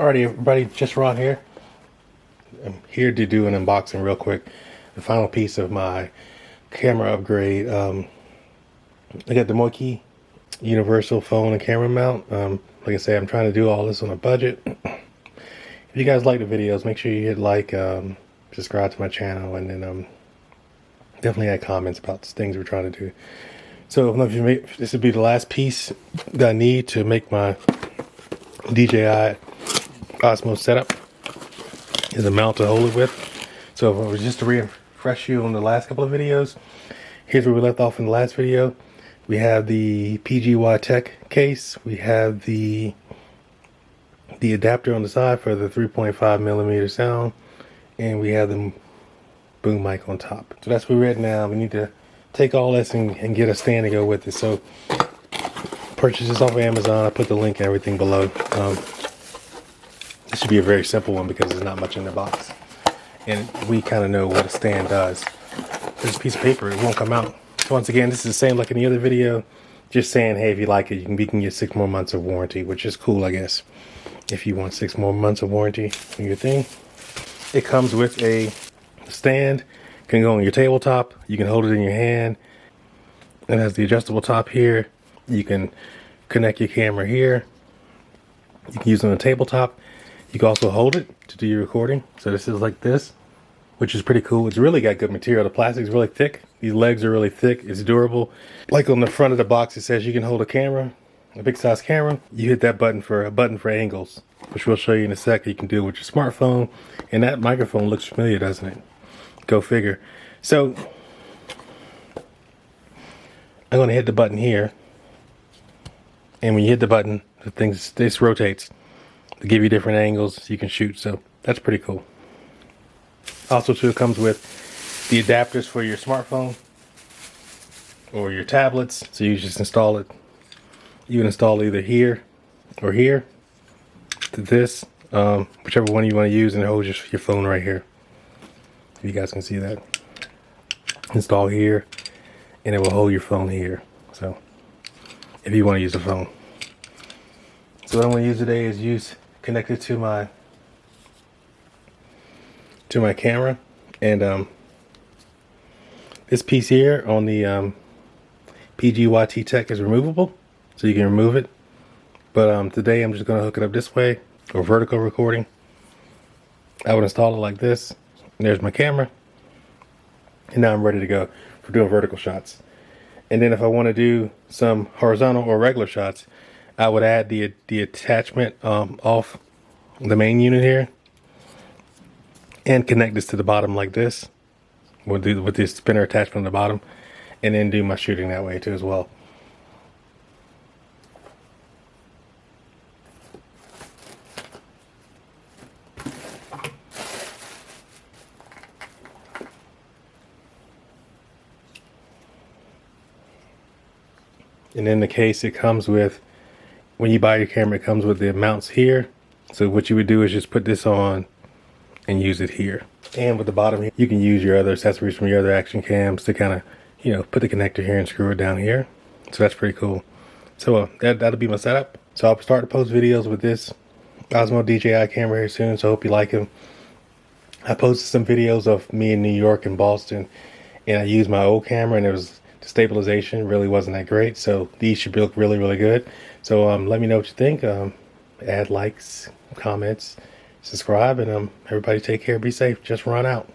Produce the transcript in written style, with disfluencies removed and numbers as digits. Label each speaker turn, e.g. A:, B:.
A: Alrighty everybody, just Ron here. I'm here to do an unboxing real quick. The final piece of my camera upgrade. I got the Moukey universal phone and camera mount. Like I say, I'm trying to do all this on a budget. If you guys like the videos, make sure you hit like, subscribe to my channel, and then definitely add comments about the things we're trying to do. So this would be the last piece that I need to make my DJI OSMO setup, is a mount to hold it with. So if I was just to refresh you on the last couple of videos, here's where we left off in the last video. We have the PGY Tech case. We have the adapter on the side for the 3.5mm sound, and we have the boom mic on top. So that's where we're at now. We need to take all this and get a stand to go with it. So purchase this off of Amazon. I put the link and everything below. This should be a very simple one because there's not much in the box, and we kind of know what a stand does. This piece of paper, it won't come out. So once again, this is the same like in the other video, just saying, hey, if you like it, we can get 6 more months of warranty, which is cool, I guess, if you want 6 more months of warranty on your thing. It comes with a stand. It can go on your tabletop. You can hold it in your hand. It has the adjustable top here. You can connect your camera here. You can use it on a tabletop. You can also hold it to do your recording. So this is like this, which is pretty cool. It's really got good material. The plastic is really thick. These legs are really thick. It's durable. Like on the front of the box, it says you can hold a camera, a big size camera. You hit that button for angles, which we'll show you in a second. You can do it with your smartphone. And that microphone looks familiar, doesn't it? Go figure. So I'm going to hit the button here. And when you hit the button, this rotates to give you different angles you can shoot. So that's pretty cool. Also too, it comes with the adapters for your smartphone or your tablets. So you just install it. You can install either here or here to this, whichever one you want to use, and it holds your phone right here. If you guys can see that. Install here, and it will hold your phone here. So if you want to use the phone. So what I'm going to use today is connect it to my camera, and this piece here on the PGY Tech is removable, so you can remove it. But today I'm just going to hook it up this way, or vertical recording. I would install it like this. And there's my camera, and now I'm ready to go for doing vertical shots. And then if I want to do some horizontal or regular shots, I would add the attachment off the main unit here and connect this to the bottom like this with this spinner attachment on the bottom, and then do my shooting that way too as well. And in the case, it comes with, when you buy your camera, it comes with the mounts here. So what you would do is just put this on and use it here. And with the bottom here, you can use your other accessories from your other action cams to kind of, put the connector here and screw it down here. So that's pretty cool. So that'll be my setup. So I'll start to post videos with this Osmo DJI camera here soon. So I hope you like them. I posted some videos of me in New York and Boston, and I used my old camera, and the stabilization really wasn't that great. So these should look really, really good. So let me know what you think. Add likes, comments, subscribe, and everybody take care, be safe. Just Ron out.